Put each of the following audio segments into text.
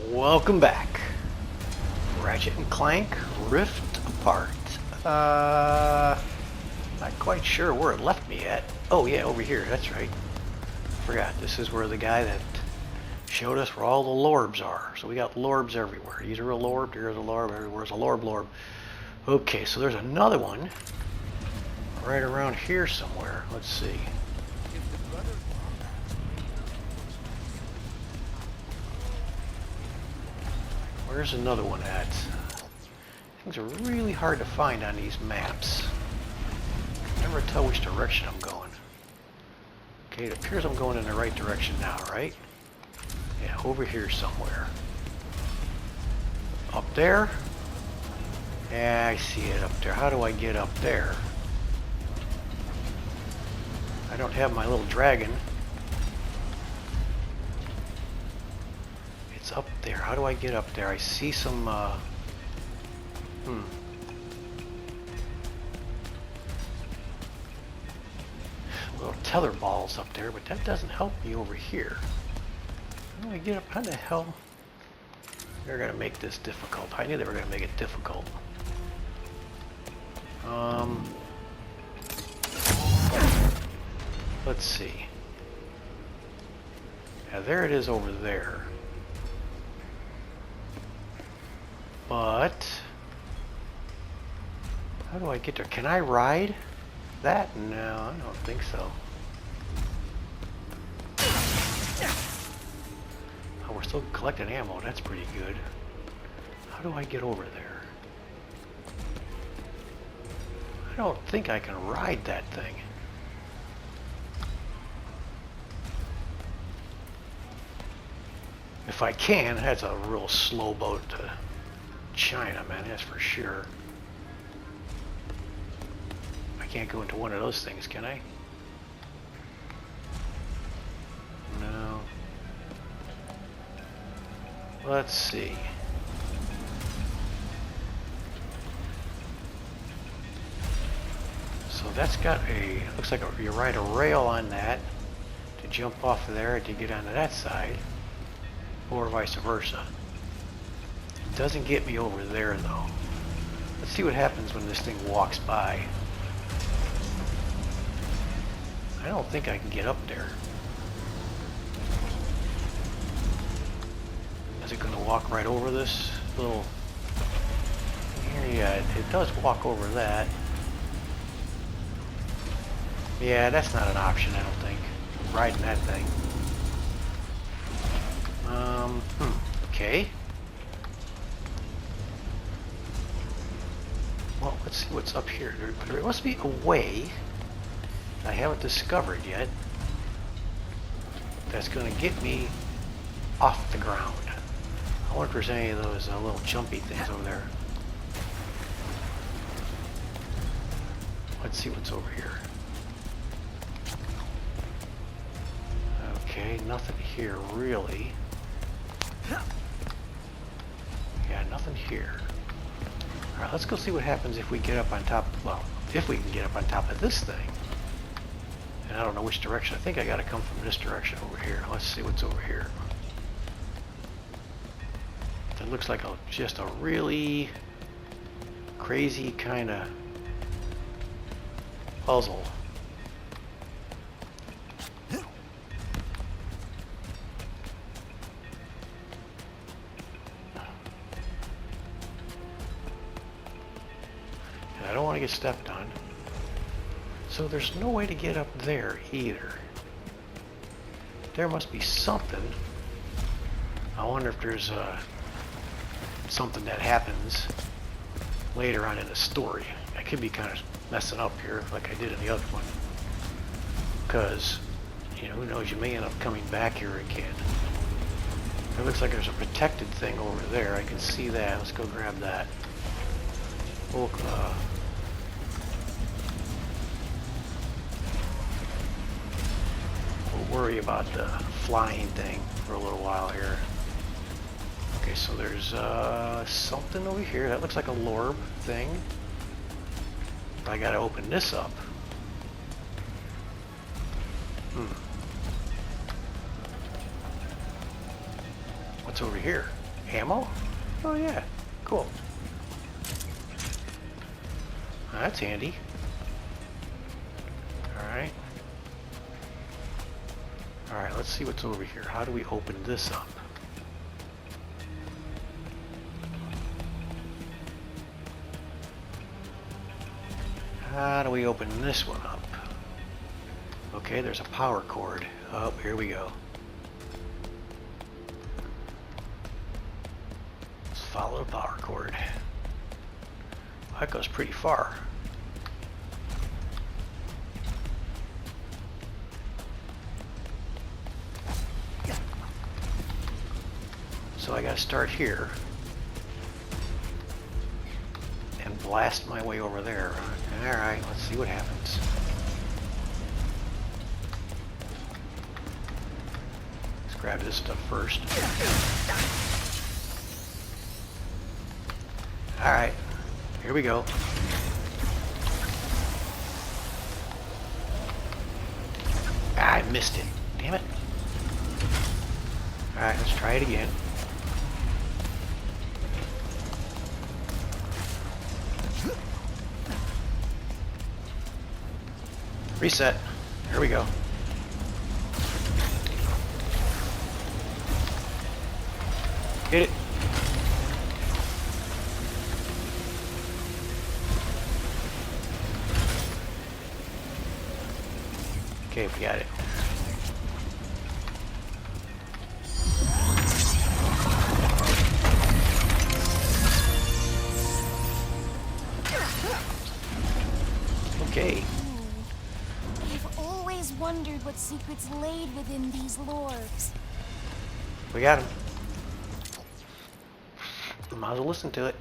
Welcome back. Ratchet and Clank Rift Apart. Not quite sure where it left me at. Oh yeah, over here, that's right. Forgot, this is where the guy that showed us where all the Lorbs are. So we got Lorbs everywhere. Here's a Lorb, here's a Lorb, everywhere's a Lorb. Okay, so there's another one right around here somewhere. Let's see. Where's another one at? Things are really hard to find on these maps. Never tell which direction I'm going. Okay, it appears I'm going in the right direction now, right? Yeah, over here somewhere. Up there? Yeah, I see it up there. How do I get up there? I don't have my little dragon. It's up there. How do I get up there? I see some, little tether balls up there, but that doesn't help me over here. How do I get up? How the hell? They're gonna make this difficult. I knew they were gonna make it difficult. Let's see. Yeah, there it is over there. But how do I get there? Can I ride that? No, I don't think so. Oh, we're still collecting ammo. That's pretty good. How do I get over there? I don't think I can ride that thing. If I can, that's a real slow boat to China, man, that's for sure. I can't go into one of those things, can I? No. Let's see. So that's got a, looks like you ride a rail on that to jump off of there to get onto that side, or vice versa. It doesn't get me over there though. Let's see what happens when this thing walks by. I don't think I can get up there. Is it going to walk right over this little... Yeah, it does walk over that. Yeah, that's not an option, I don't think. Riding that thing. Okay. Well, let's see what's up here. There must be a way I haven't discovered yet that's going to get me off the ground. I wonder if there's any of those little jumpy things over there. Let's see what's over here. Okay, nothing here really. Yeah, nothing here. Alright, let's go see what happens if we get up on top, well, if we can get up on top of this thing. And I don't know which direction. I think I gotta come from this direction over here. Let's see what's over here. That looks like just a really crazy kind of puzzle. I don't want to get stepped on. So there's no way to get up there either. There must be something. I wonder if there's something that happens later on in the story. I could be kind of messing up here like I did in the other one. Because, you know, who knows, you may end up coming back here again. It looks like there's a protected thing over there. I can see that. Let's go grab that. We'll worry about the flying thing for a little while here. Okay, so there's something over here. That looks like a Lorb thing. I gotta open this up. What's over here? Ammo? Oh yeah, cool. That's handy. Alright. Alright, let's see what's over here. How do we open this up? How do we open this one up? Okay, there's a power cord. Oh, here we go. Let's follow the power cord. That goes pretty far. So I gotta start here and blast my way over there. Alright, let's see what happens. Let's grab this stuff first. Alright, here we go. Ah, I missed it. Damn it. Alright, let's try it again. Reset. Here we go. Hit it. Okay, we got it. Okay. I've always wondered what secrets laid within these Lorbs. We got him. Might as well listen to it.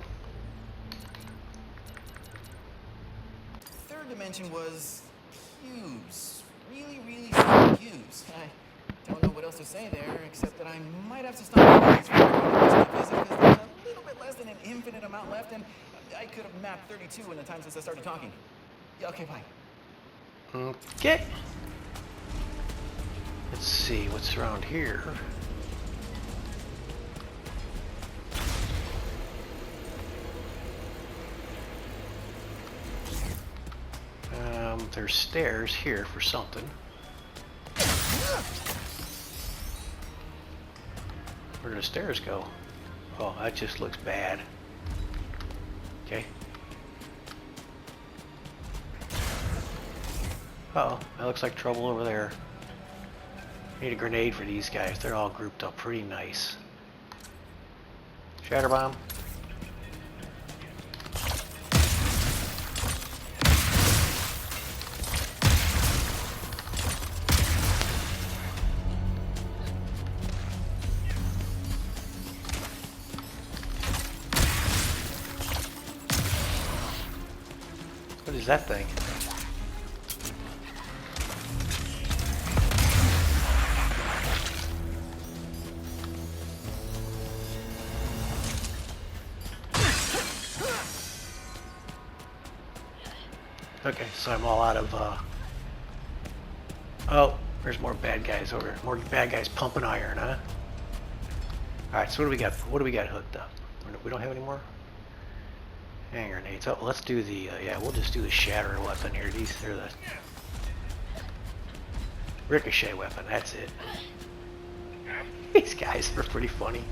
Third dimension was cubes. Really, really small cubes. I don't know what else to say there, except that I might have to stop doing this visit because there's a little bit less than an infinite amount left, and I could have mapped 32 in the time since I started talking. Yeah, okay, bye. Okay. Let's see what's around here. There's stairs here for something. Where do the stairs go? Oh, that just looks bad. Okay. Uh-oh, that looks like trouble over there. Need a grenade for these guys. They're all grouped up pretty nice. Shatter bomb. What is that thing? Okay, so I'm all out of, oh, there's more bad guys over here. More bad guys pumping iron, huh? Alright, so what do we got? What do we got hooked up? We don't have any more? Hand grenades. Oh, let's do the, yeah, we'll just do the shatter weapon here. These are the ricochet weapon, that's it. These guys are pretty funny.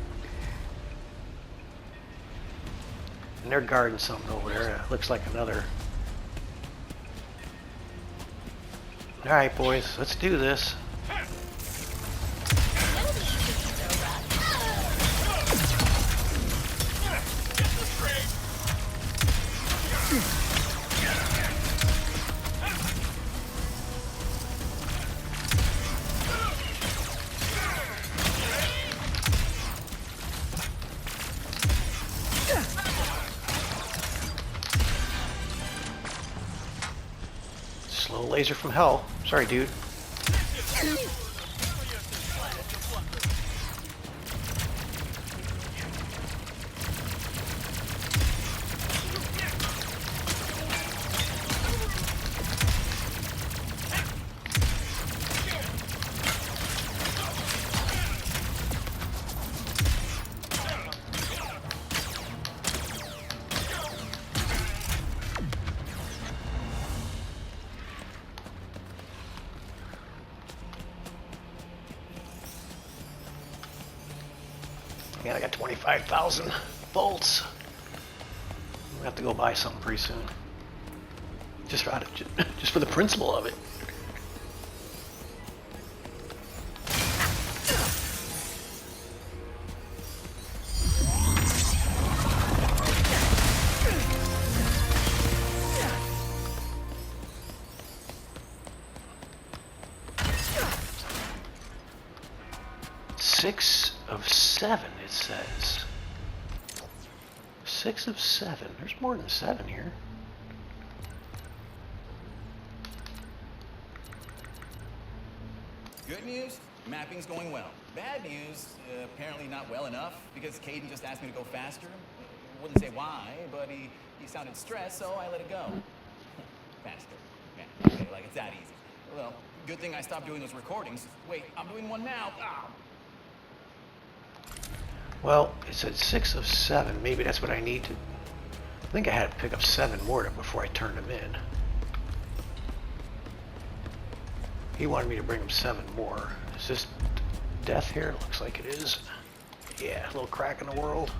And they're guarding something over there. Looks like another. Alright, boys, let's do this. Slow laser from hell. Sorry, dude. Man, I got 25,000 volts. I'm gonna have to go buy something pretty soon. Just for the principle of it. Six of 7, it says. 6 of 7. There's more than 7 here. Good news, mapping's going well. Bad news, apparently not well enough, because Caden just asked me to go faster. Wouldn't say why, but he sounded stressed, so I let it go. Faster. Yeah, okay, like it's that easy. Well, good thing I stopped doing those recordings. Wait, I'm doing one now. Ah. Well, it said 6 of 7. Maybe that's what I need to... I think I had to pick up 7 more before I turned them in. He wanted me to bring him 7 more. Is this death here? Looks like it is. Yeah, a little crack in the world.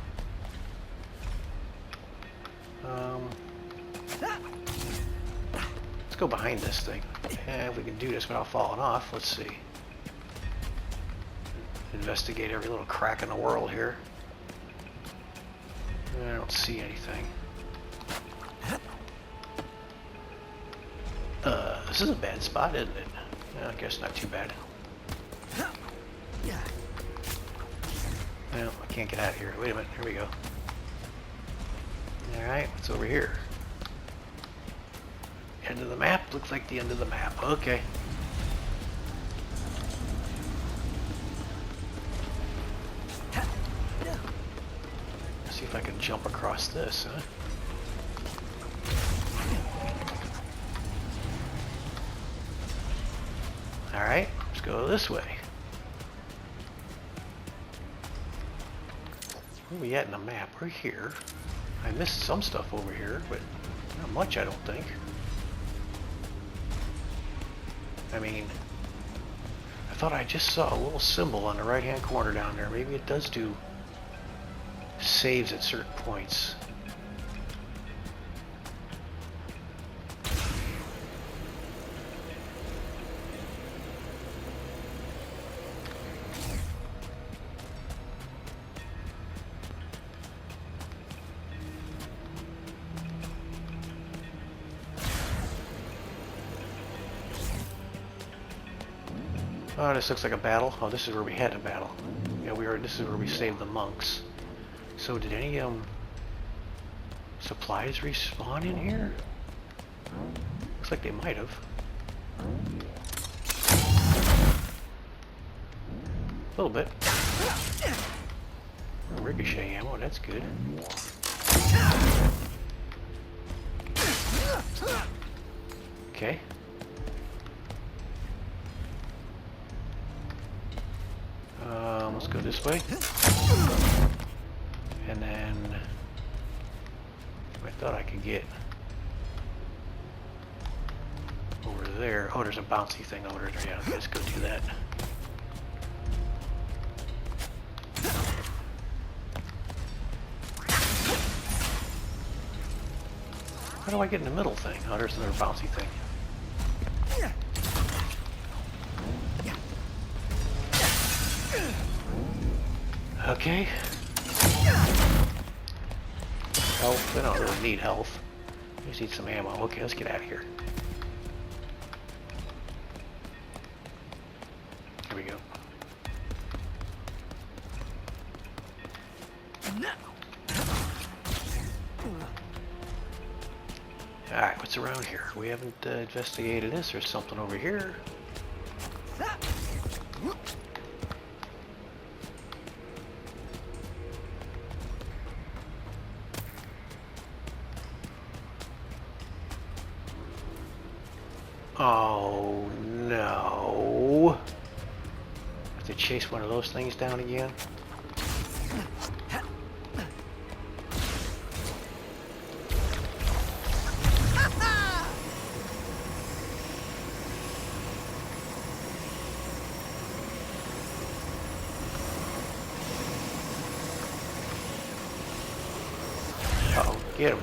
Let's go behind this thing. And if we can do this without falling off, let's see. Investigate every little crack in the world here. I don't see anything. This is a bad spot, isn't it? I guess not too bad. Well, I can't get out of here. Wait a minute. Here we go. Alright, what's over here? End of the map? Looks like the end of the map. Okay. See if I can jump across this, huh? Alright, let's go this way. Where are we at in the map? We're here. I missed some stuff over here, but not much, I don't think. I mean, I thought I just saw a little symbol on the right-hand corner down there. Maybe it does do saves at certain points. Oh, this looks like a battle. Oh, this is where we had a battle. Yeah, this is where we saved the monks. So did any supplies respawn in here? Looks like they might have. A little bit. Ricochet ammo, that's good. Okay. Let's go this way. And then I thought I could get over there. Oh, there's a bouncy thing over there. Yeah, let's go do that. How do I get in the middle thing? Oh, there's another bouncy thing. Okay. Health. I don't really need health. I just need some ammo. Okay, let's get out of here. Here we go. Alright, what's around here? We haven't investigated this. There's something over here. Oh no. Have to chase one of those things down again? Get him.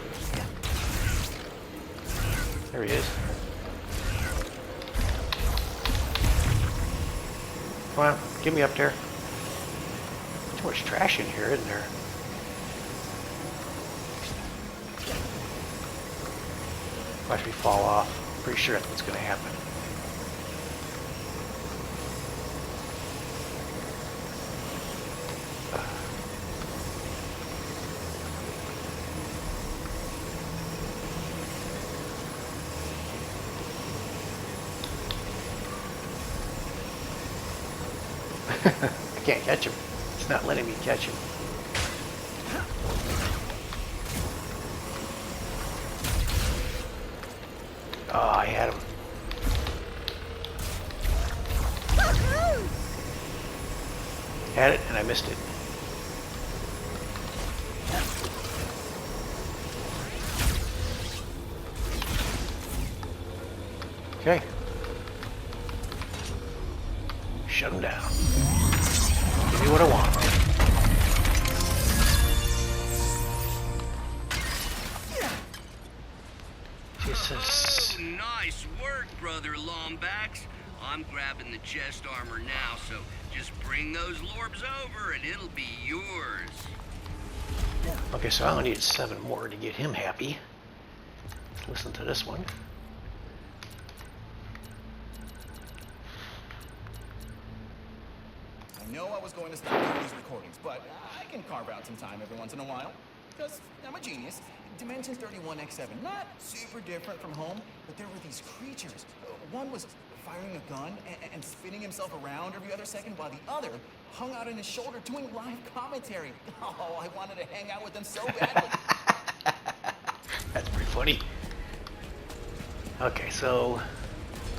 There he is. Come on, get me up there. Too much trash in here, isn't there? Watch me fall off. Pretty sure that's what's going to happen. I can't catch him. It's not letting me catch him. Oh, I had him. Had it, and I missed it. Okay. Shut him down. Give me what I want. Jesus. Oh, nice work, brother Lombax. I'm grabbing the chest armor now, so just bring those Lorbs over and it'll be yours. Okay, so I only need 7 more to get him happy. Let's listen to this one. I know I was going to stop doing these recordings, but I can carve out some time every once in a while. Because I'm a genius. Dimensions 31x7, not super different from home, but there were these creatures. One was firing a gun and spinning himself around every other second, while the other hung out on his shoulder doing live commentary. Oh, I wanted to hang out with them so badly. That's pretty funny. Okay, so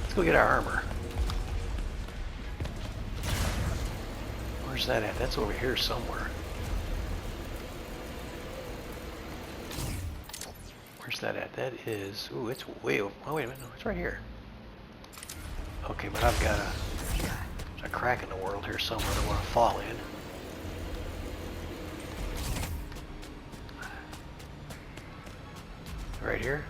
let's go get our armor. Where's that at? That's over here somewhere. Where's that at? That is... Ooh, it's way over... Oh, wait a minute. No, it's right here. Okay, but I've got a crack in the world here somewhere that I want to fall in. Right here.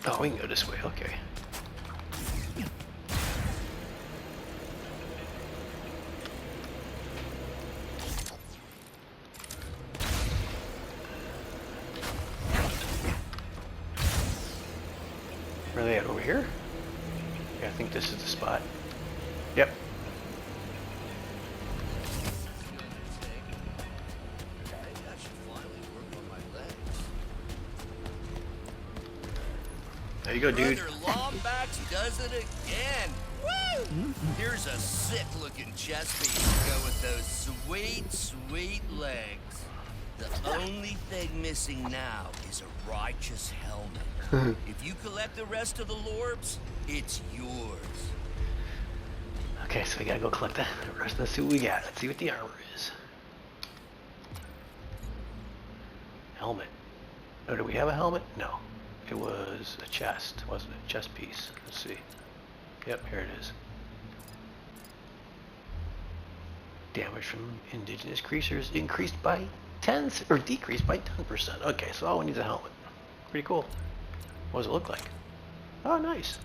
Oh, we can go this way. Okay. Where are they at? Over here? Yeah, I think this is the spot. Yep. There you go, dude. Brother Lombax does it again. Woo! Here's a sick-looking chest piece to go with those sweet, sweet legs. The only thing missing now is a righteous helmet. If you collect the rest of the Lorbs, it's yours. Okay, so we gotta go collect the rest. Let's see what we got. Let's see what the armor is. Helmet. Oh, do we have a helmet? No. It was a chest, wasn't it? Chest piece. Let's see. Yep, here it is. Damage from indigenous creatures increased by 10 or decreased by 10%. Okay, so all we need is a helmet. Pretty cool. What does it look like? Oh, nice.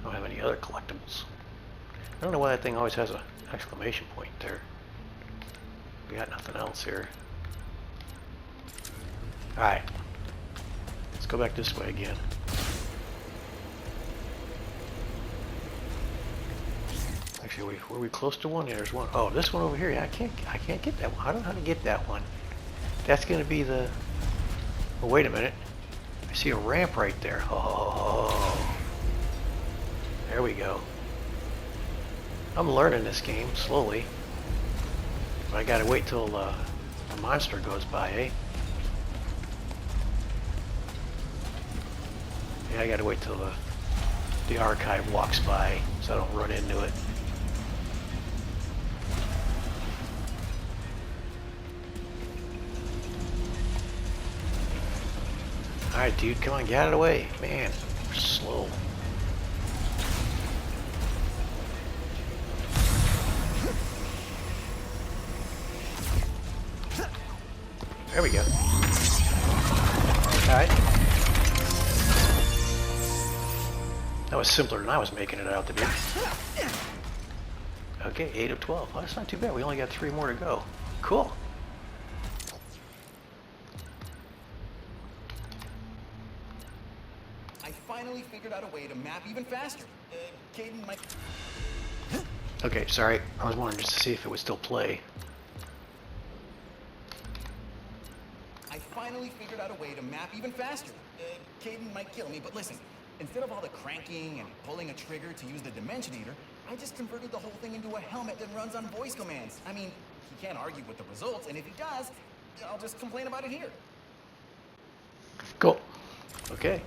I don't have any other collectibles. I don't know why that thing always has an exclamation point there. We got nothing else here. Alright. Let's go back this way again. Actually, were we close to one? Yeah, there's one. Oh, this one over here. Yeah, I can't get that one. I don't know how to get that one. That's gonna be the... Oh, wait a minute. I see a ramp right there. Oh. There we go. I'm learning this game slowly. But I gotta wait till a monster goes by, eh? Yeah, I gotta wait till the archive walks by so I don't run into it. Alright, dude, come on, get out of the way. Man, we're slow. There we go. Alright. That was simpler than I was making it out to be. Okay, 8 of 12. Well, that's not too bad. We only got 3 more to go. Cool. I finally figured out a way to map even faster. Caden might... Okay, sorry. I was wondering just to see if it would still play. I finally figured out a way to map even faster. Caden might kill me, but listen. Instead of all the cranking and pulling a trigger to use the Dimension Eater, I just converted the whole thing into a helmet that runs on voice commands. I mean, he can't argue with the results, and if he does, I'll just complain about it here. Cool. Okay.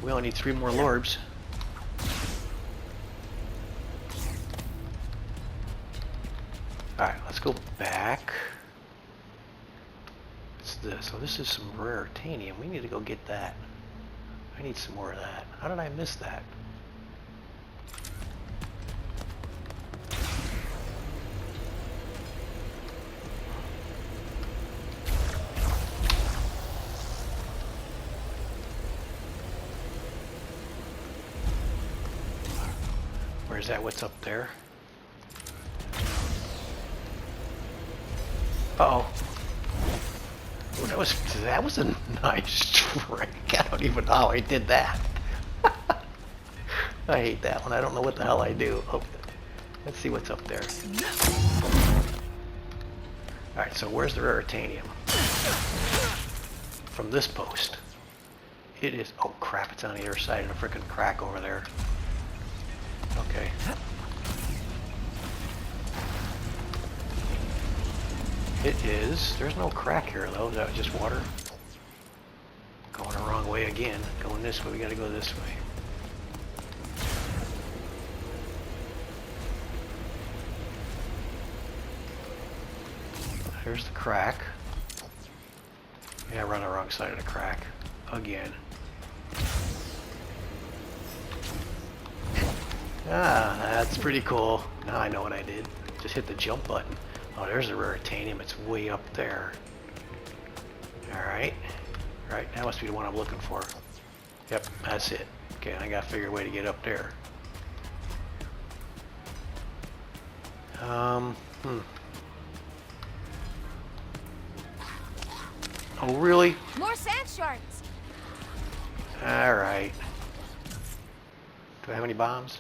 We only need 3 more Lorbs. Alright, let's go back. What's this? So this is some rare titanium. We need to go get that. I need some more of that. How did I miss that? Where's that? What's up there? Uh-oh. Oh, that was a nice trick. I don't even know how I did that. I hate that one. I don't know what the hell I do. Okay. Let's see what's up there. Alright, so where's the raritanium? From this post. It is... Oh crap, it's on the other side of the frickin' crack over there. Okay. It is. There's no crack here though. Is that just water? Going the wrong way again. Going this way. We gotta go this way. Here's the crack. Yeah, I run the wrong side of the crack. Again. Ah, that's pretty cool. Now I know what I did. Just hit the jump button. Oh, there's the raritanium. It's way up there. Alright. Alright, that must be the one I'm looking for. Yep, that's it. Okay, I gotta figure a way to get up there. Oh, really? More sand sharks. Alright. Do I have any bombs?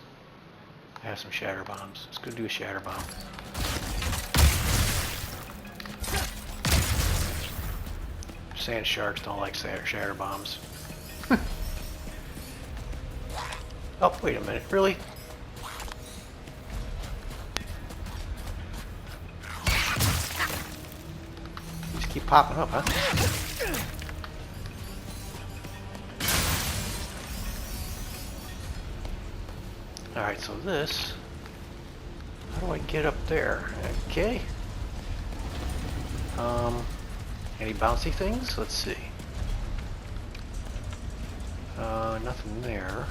I have some shatter bombs. Let's go do a shatter bomb. Sand sharks don't like shatter bombs. Oh, wait a minute. Really? These keep popping up, huh? Alright, so this... How do I get up there? Okay. Any bouncy things? Let's see. Nothing there.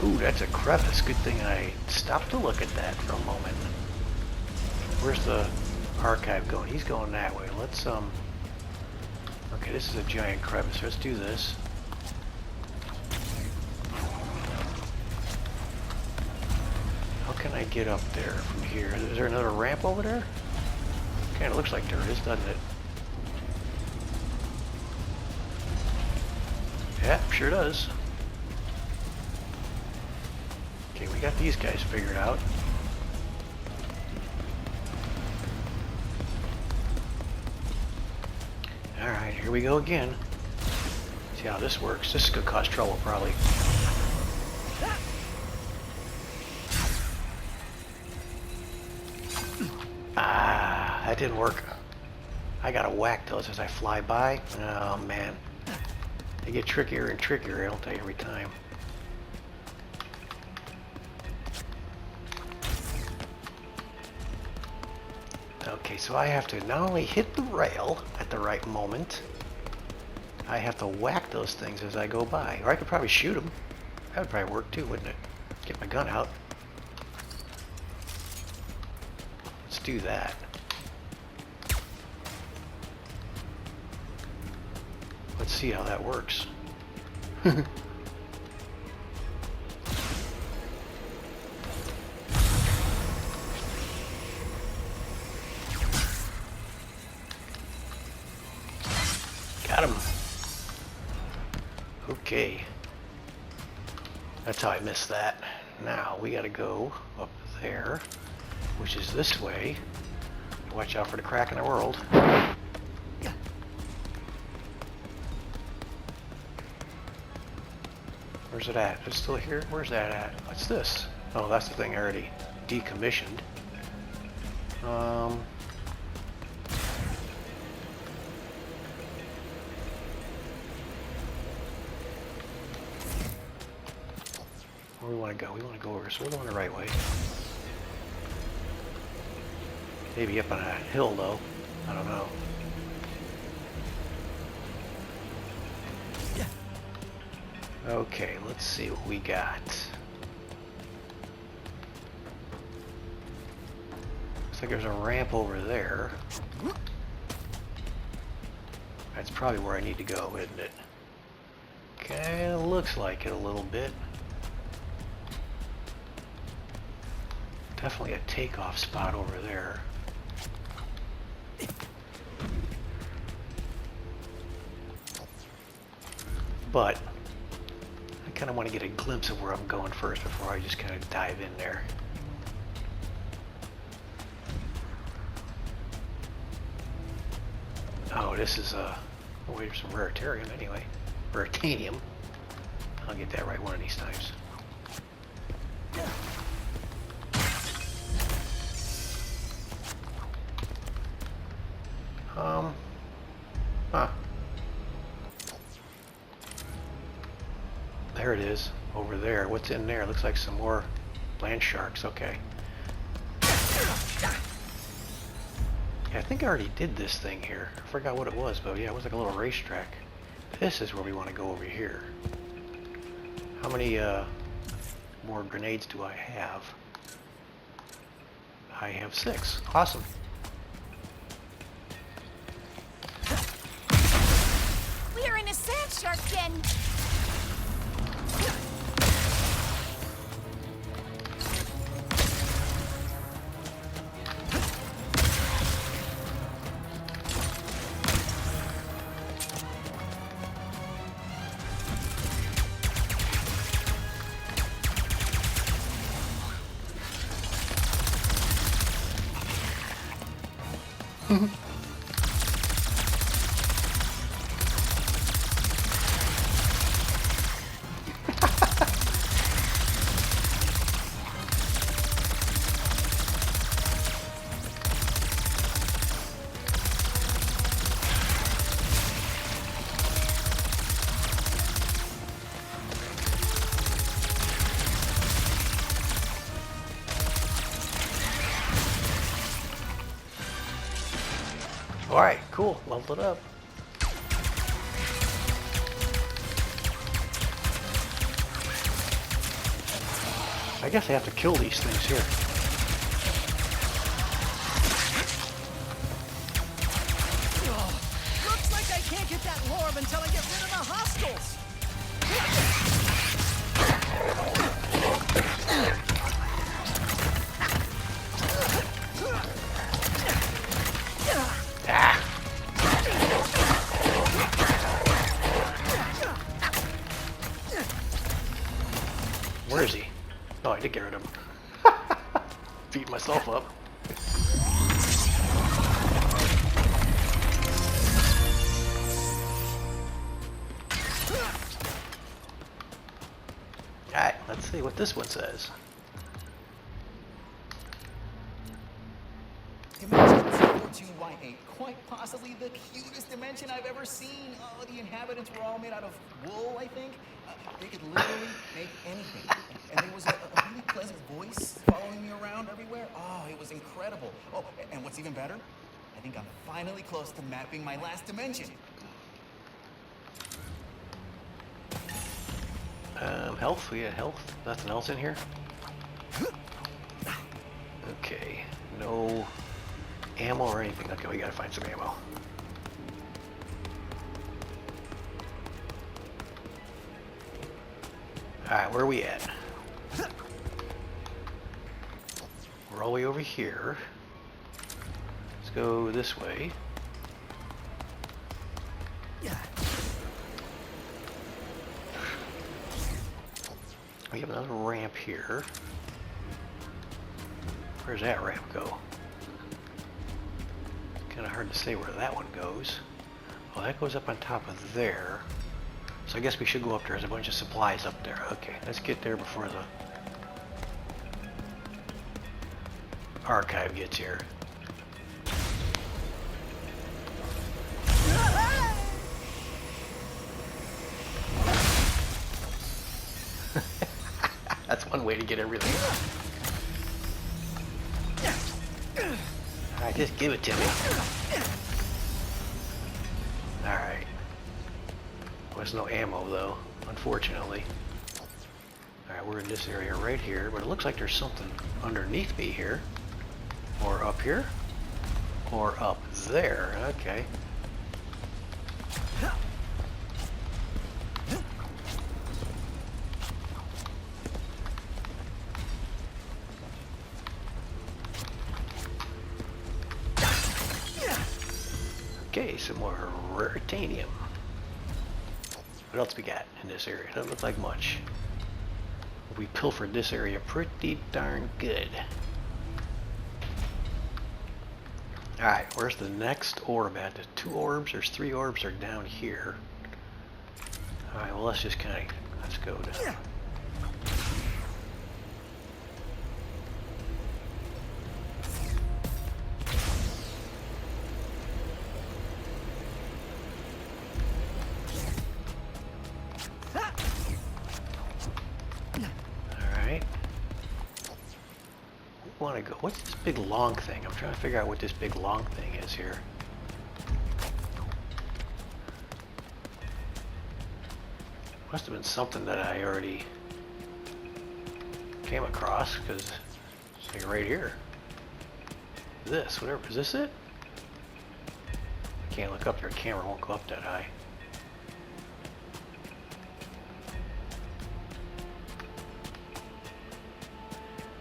Ooh, that's a crevice. Good thing I stopped to look at that for a moment. Where's the archive going? He's going that way. Let's, okay, this is a giant crevice. Let's do this. How can I get up there from here? Is there another ramp over there? Kinda looks like there is, doesn't it? Yeah, sure does. Okay, we got these guys figured out. Alright, here we go again. See how this works. This is gonna cause trouble, probably. Ah, that didn't work. I gotta whack those as I fly by. Oh, man. They get trickier and trickier, don't they, every time. Okay, so I have to not only hit the rail at the right moment, I have to whack those things as I go by. Or I could probably shoot them. That would probably work too, wouldn't it? Get my gun out. do that. Let's see how that works. Got him. Okay. That's how I missed that. Now we gotta go up there, which is this way. Watch out for the crack in the world. Where's it at? It's still here? Where's that at? What's this? Oh, that's the thing I already decommissioned. Where we want to go? We want to go over, so we're going the right way. Maybe up on a hill, though. I don't know. Okay, let's see what we got. Looks like there's a ramp over there. That's probably where I need to go, isn't it? Kinda looks like it a little bit. Definitely a takeoff spot over there. But I kind of want to get a glimpse of where I'm going first before I just kind of dive in there. Oh, this is wait for some raritarium anyway. Raritanium. I'll get that right one of these times. Huh. There it is, over there. What's in there? Looks like some more land sharks. Okay. Yeah, I think I already did this thing here. I forgot what it was, but yeah, it was like a little racetrack. This is where we want to go over here. How many more grenades do I have? I have 6. Awesome. We are in a sand shark den. Alright, cool. Leveled it up. I guess I have to kill these things here. Looks like I can't get that Lorb until I get rid of the hostiles. Ah! Where is he? Oh, I did get rid of him. Beat myself up. Alright, let's see what this one says. Dimension 42Y8, quite possibly the cutest dimension I've ever seen. Oh, the inhabitants were all made out of wool, I think. They could literally make anything. And there was a really pleasant voice following me around everywhere. Oh, it was incredible. Oh, and what's even better? I think I'm finally close to mapping my last dimension. Health? We got health. Nothing else in here? Okay. No ammo or anything. Okay, we gotta find some ammo. Alright, where are we at? We're all the way over here. Let's go this way. We have another ramp here. Where's that ramp go? Kind of hard to say where that one goes. Oh, that goes up on top of there. So I guess we should go up there. There's a bunch of supplies up there. Okay, let's get there before the archive gets here. That's one way to get everything. Alright, just give it to me. Alright. There's no ammo though, unfortunately. Alright, we're in this area right here, but it looks like there's something underneath me here. Or up here. Or up there. Okay. Okay, some more raritanium. What else we got in this area? Doesn't look like much. We pilfered this area pretty darn good. Alright, where's the next orb at? There's 2 orbs, there's 3 orbs are down here. Alright, well let's just kinda, let's go down. Want to go? What's this big long thing? I'm trying to figure out what this big long thing is here. Must have been something that I already came across, because it's like right here. This, whatever. Is this it? I can't look up there. The camera won't go up that high.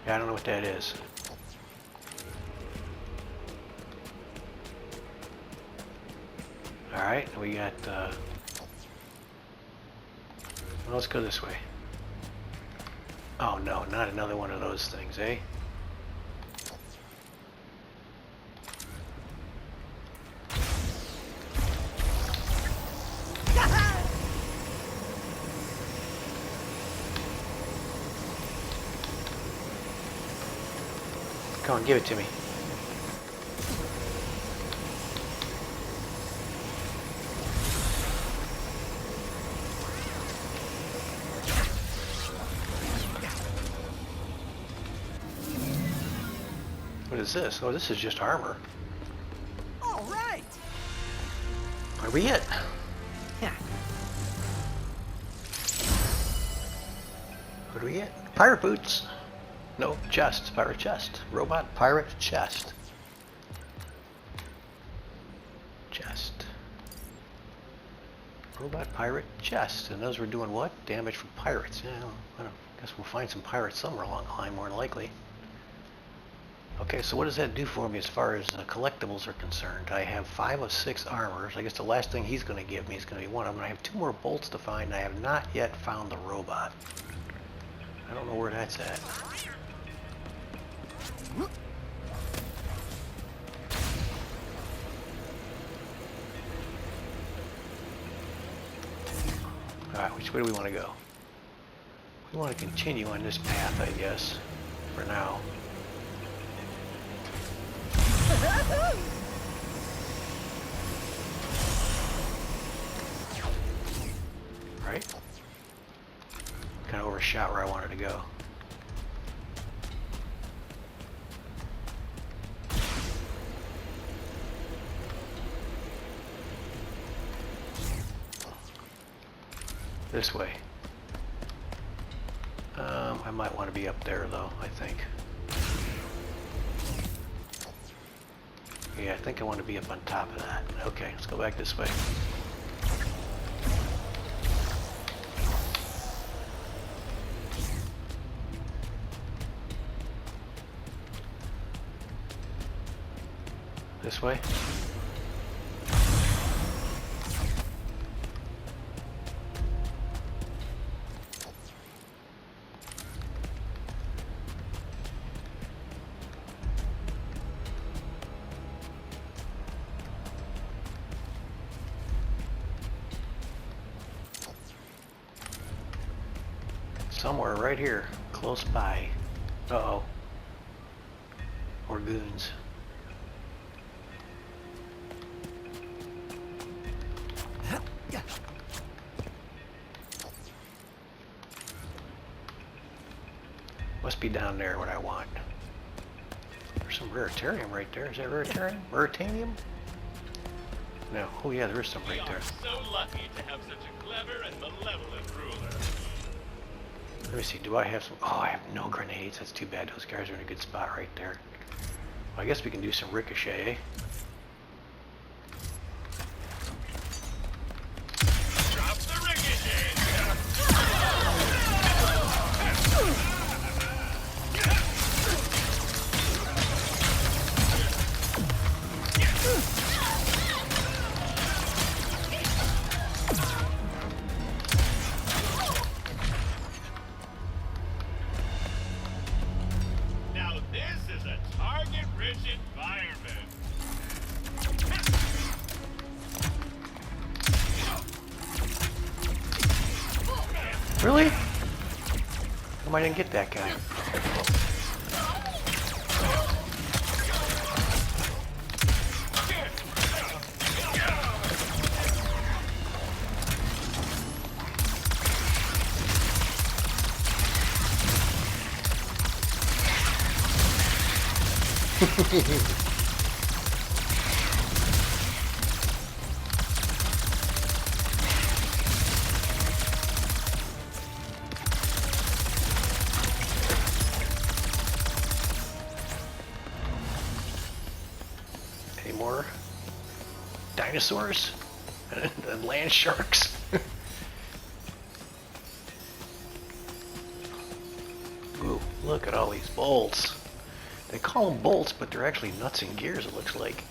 Yeah, I don't know what that is. Alright, we got, well, let's go this way. Oh no, not another one of those things, eh? Come on, give it to me. What is this? Oh, this is just armor. All right. Where are we at? What do we get? Pirate boots. No, chest. Pirate chest. Robot pirate chest. Chest. Robot pirate chest. And those were doing what? Damage from pirates. Yeah, I guess we'll find some pirates somewhere along the line, more than likely. Okay, so what does that do for me as far as collectibles are concerned? I have 5 of 6 armors. I guess the last thing he's going to give me is going to be one of them. I have 2 more bolts to find. I have not yet found the robot. I don't know where that's at. Alright, which way do we want to go? We want to continue on this path, I guess, for now. Right? Kind of overshot where I wanted to go. This way. I might want to be up there though, I think. Yeah, I think I want to be up on top of that. Okay, let's go back this way. This way? Somewhere right here, close by. Uh-oh. More goons. Must be down there what I want. There's some raritarium right there. Is that raritarium? Raritanium? No. Oh yeah, there is some right there. We are so lucky to have such a clever and malevolent ruler. Let me see, do I have some... Oh, I have no grenades. That's too bad. Those guys are in a good spot right there. Well, I guess we can do some ricochet, eh? Drop the ricochet! Now this is a target-rich environment. Really? I didn't get that guy. Any more dinosaurs and land sharks? Ooh, look at all these bolts. They call them bolts, but they're actually nuts and gears, it looks like.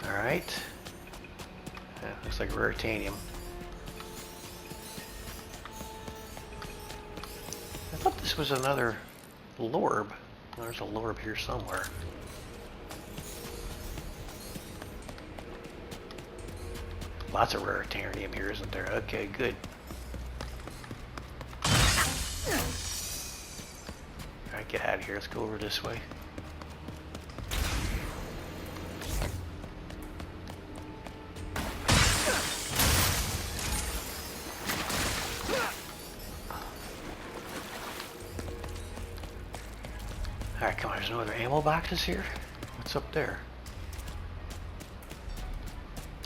Alright. That looks like raritanium. I thought this was another Lorb. There's a Lorb here somewhere. Lots of raritanium here, isn't there? Okay, good. Alright, get out of here. Let's go over this way. Alright, come on. There's no other ammo boxes here? What's up there?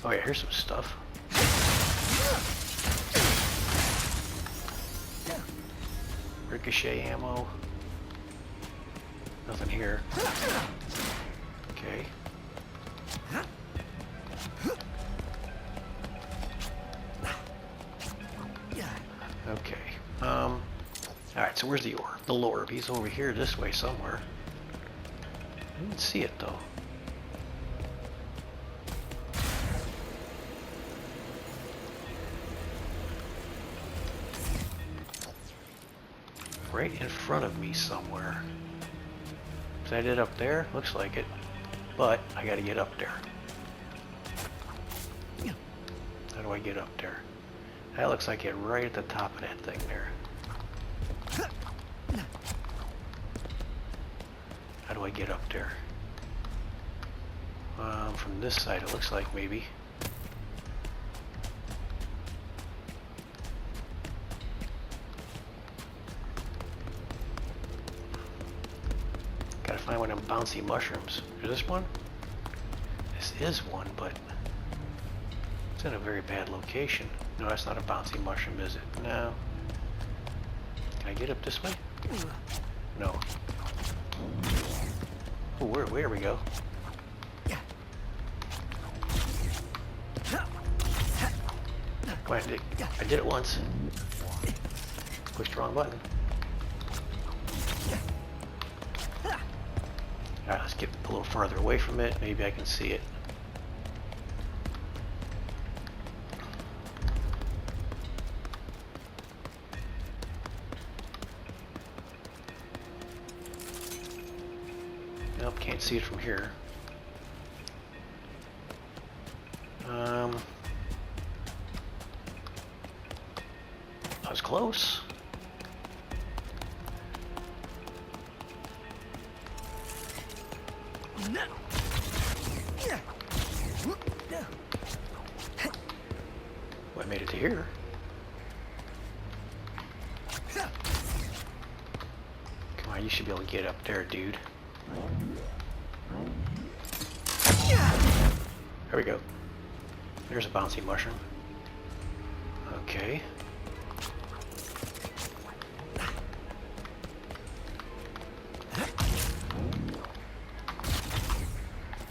Oh yeah, here's some stuff. Ricochet ammo. Nothing here. Okay. Okay. Alright, so where's the orb? The Lorb. He's over here this way somewhere. I didn't see it though. Right in front of me somewhere. Is that it up there? Looks like it. But I gotta get up there. How do I get up there? That looks like it right at the top of that thing there. How do I get up there? From this side it looks like maybe. Gotta find one of them bouncy mushrooms. Is this one? This is one, but it's in a very bad location. No, that's not a bouncy mushroom, is it? No. Can I get up this way? No. Oh, where we go? Come on, I did it once. Pushed the wrong button. Alright, let's get a little farther away from it. Maybe I can see it. Nope, can't see it from here. I was close. Well, I made it to here. Come on, you should be able to get up there, dude. There we go. There's a bouncy mushroom. Okay.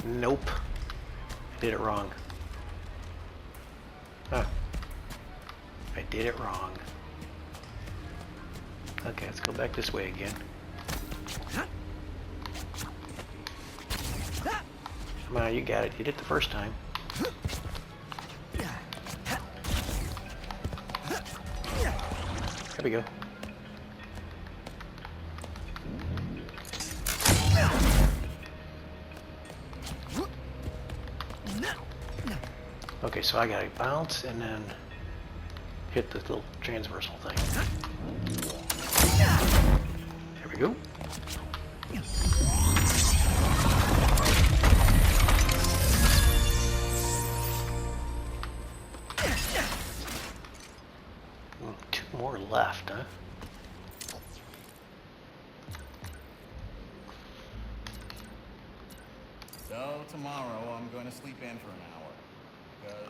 Nope. Did it wrong. Huh. I did it wrong. Okay, let's go back this way again. Come on, you got it. You did it the first time. There we go. Okay, so I gotta bounce and then hit the little transversal thing. There we go. Two more left, huh? So tomorrow I'm going to sleep in for an hour. Because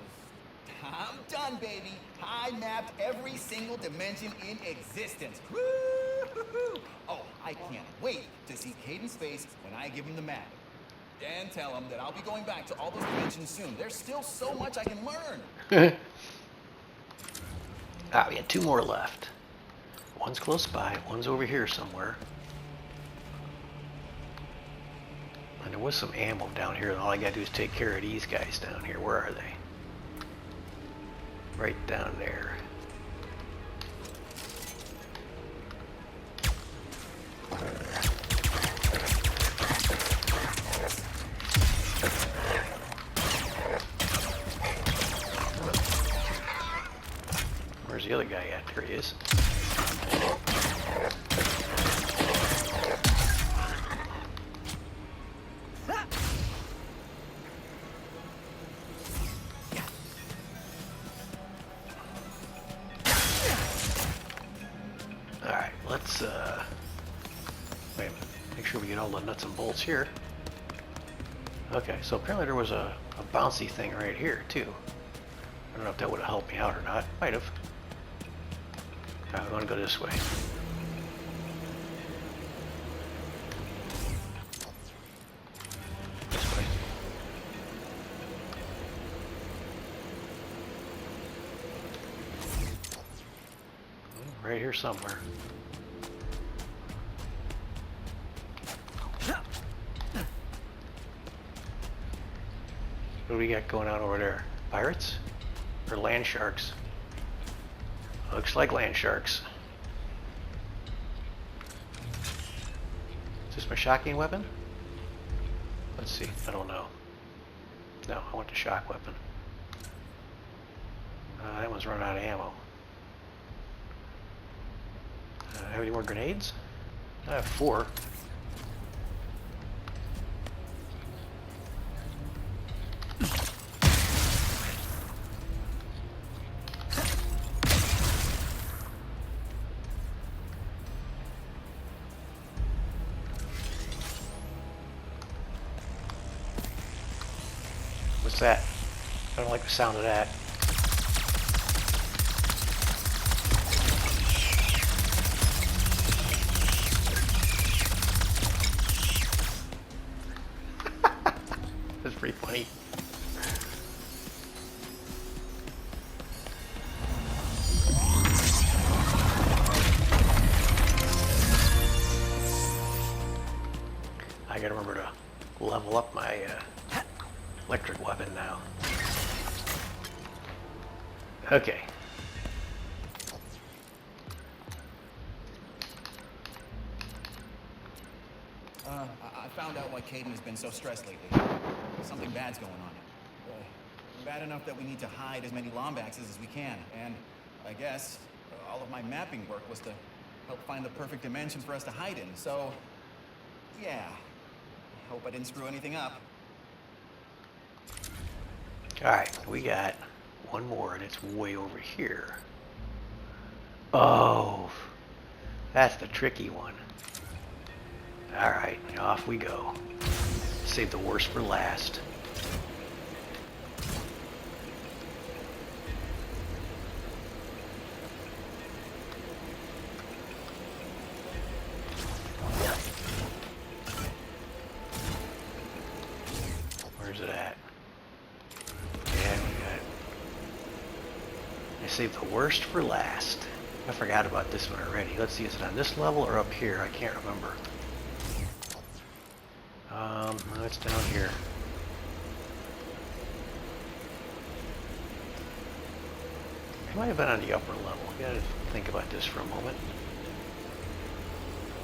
I'm done, baby. I mapped every single dimension in existence. Woo-hoo-hoo. Oh, I can't wait to see Caden's face when I give him the map. And tell him that I'll be going back to all those dimensions soon. There's still so much I can learn. Ah, we had two more left. One's close by, one's over here somewhere. And there was some ammo down here, and all I gotta do is take care of these guys down here. Where are they? Right down there. Where's the other guy at? There he is. Alright, let's wait a minute. Make sure we get all the nuts and bolts here. Okay, so apparently there was a bouncy thing right here too. I don't know if that would have helped me out or not. Might have. Alright, we want to go this way. This way. Right here somewhere. What do we got going on over there? Pirates? Or land sharks? Looks like land sharks. Is this my shocking weapon? Let's see. I don't know. No, I want the shock weapon. That one's running out of ammo. Have any more grenades? I have 4. What's that? I don't like the sound of that. was pretty funny. I gotta remember to level up my electric weapon now. Okay. I found out why Caden has been so stressed lately. Something bad's going on. Bad enough that we need to hide as many Lombaxes as we can. And I guess all of my mapping work was to help find the perfect dimension for us to hide in. So, yeah. I hope I didn't screw anything up. Alright, we got one more, and it's way over here. Oh, that's the tricky one. Alright, off we go. Save the worst for last. Where's it at? Yeah, we got it. I saved the worst for last. I forgot about this one already. Let's see, is it on this level or up here? I can't remember. No, it's down here. It might have been on the upper level. Gotta think about this for a moment.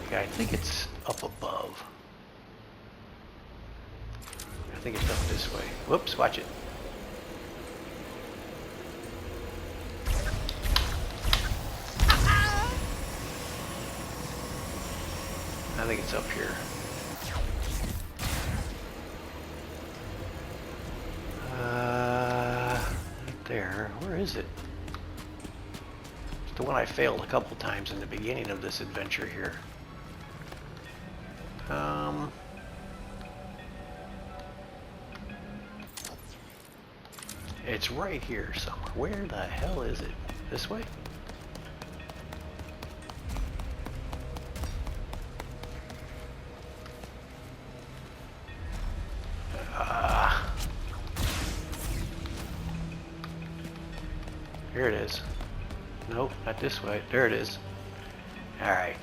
Okay, I think it's up above. I think it's up this way. Whoops, watch it. I think it's up here. Right there. Where is it? It's the one I failed a couple times in the beginning of this adventure here. It's right here somewhere. Where the hell is it? This way? Here it is. Nope, not this way. There it is. Alright.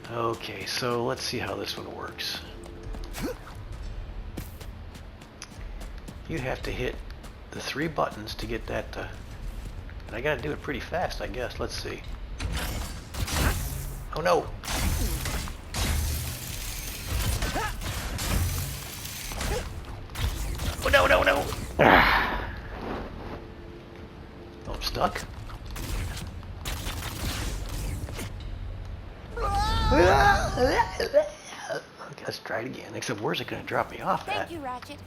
Okay, so let's see how this one works. You have to hit the 3 buttons to get that to... And I gotta do it pretty fast, I guess. Let's see. Oh no! Oh no, no, no! Oh, I'm stuck. Okay, let's try it again. Except where's it gonna drop me off at? Thank you, Ratchet,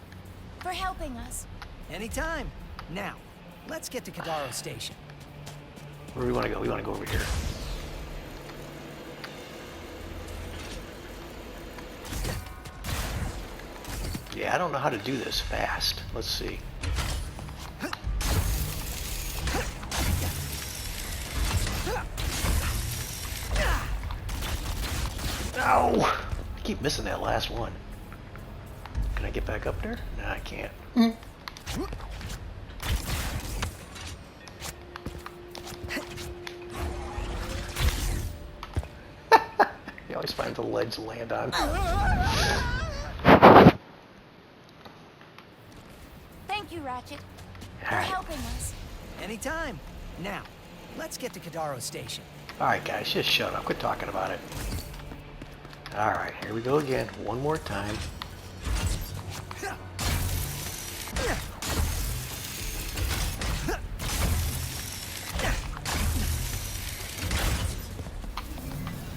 for helping us. Anytime. Now, let's get to Kadaro Station. Where do we want to go? We want to go over here. Yeah, I don't know how to do this fast. Let's see. No! I keep missing that last one. Can I get back up there? No, I can't. You always find the ledge to land on. Thank you, Ratchet, for Alright. helping us. Anytime. Now, let's get to Kadaro Station. Alright guys, just shut up. Quit talking about it. Alright, here we go again. One more time.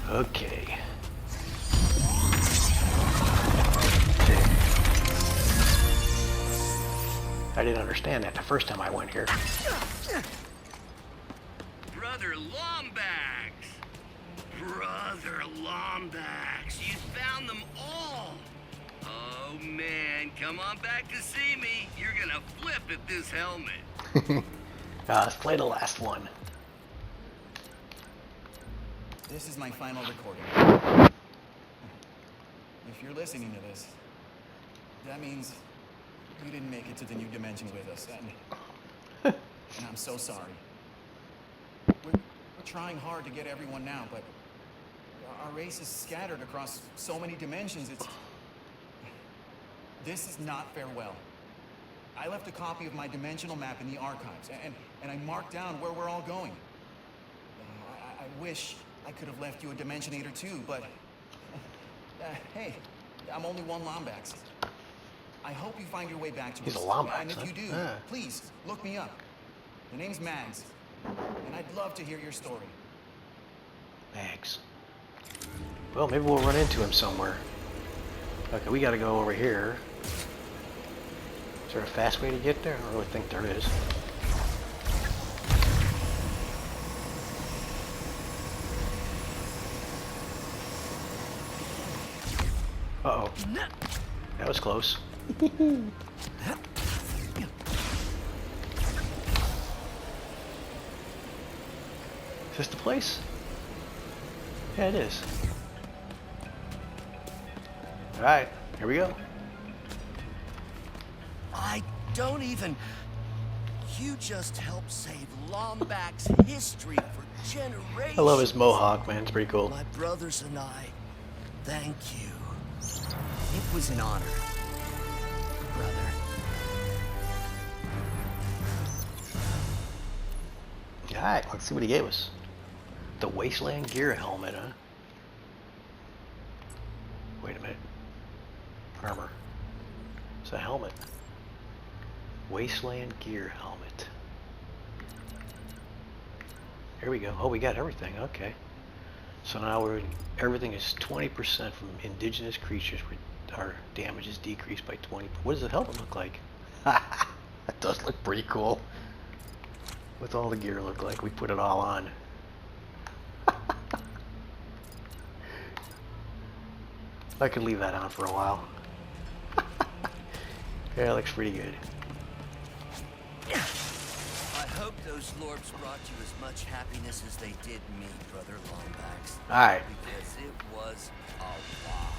Okay. I didn't understand that the first time I went here. Brother Lombax! Brother Lombax! You found them all! Oh man, come on back to see me. You're gonna flip at this helmet. Let's play the last one. This is my final recording. if you're listening to this, that means you didn't make it to the new dimension with us, and I'm so sorry. We're trying hard to get everyone now, but our race is scattered across so many dimensions. This is not farewell. I left a copy of my dimensional map in the archives, and I marked down where we're all going. I wish I could have left you a Dimensionator too, but hey, I'm only one Lombax. I hope you find your way back to us. He's a Lombax, and if you do, please look me up. The name's Mags, and I'd love to hear your story. Mags. Well, maybe we'll run into him somewhere. Okay, we gotta go over here. Is there a fast way to get there? I don't really think there is. Uh-oh. That was close. Is this the place? Yeah, it is. Alright, here we go. I don't even... You just helped save Lombax's history for generations. I love his mohawk, man. It's pretty cool. My brothers and I, thank you. It was an honor, brother. Alright, let's see what he gave us. The Wasteland Gear Helmet, huh? Wait a minute. Armor. It's a helmet. Wasteland Gear Helmet. Here we go. Oh, we got everything. Okay. So now everything is 20% from indigenous creatures. Our damage is decreased by 20. What does the helmet look like? That does look pretty cool. What's all the gear look like? We put it all on. I could leave that on for a while. Yeah, it looks pretty good. I hope those Lorbs brought you as much happiness as they did me, Brother Lombax. Alright. Because it was a lot.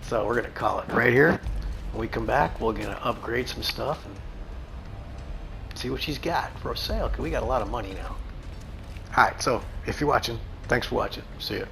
So we're gonna call it right here. When we come back, we're gonna upgrade some stuff and see what she's got for sale, because we got a lot of money now. Alright, so if you're watching, thanks for watching. See ya.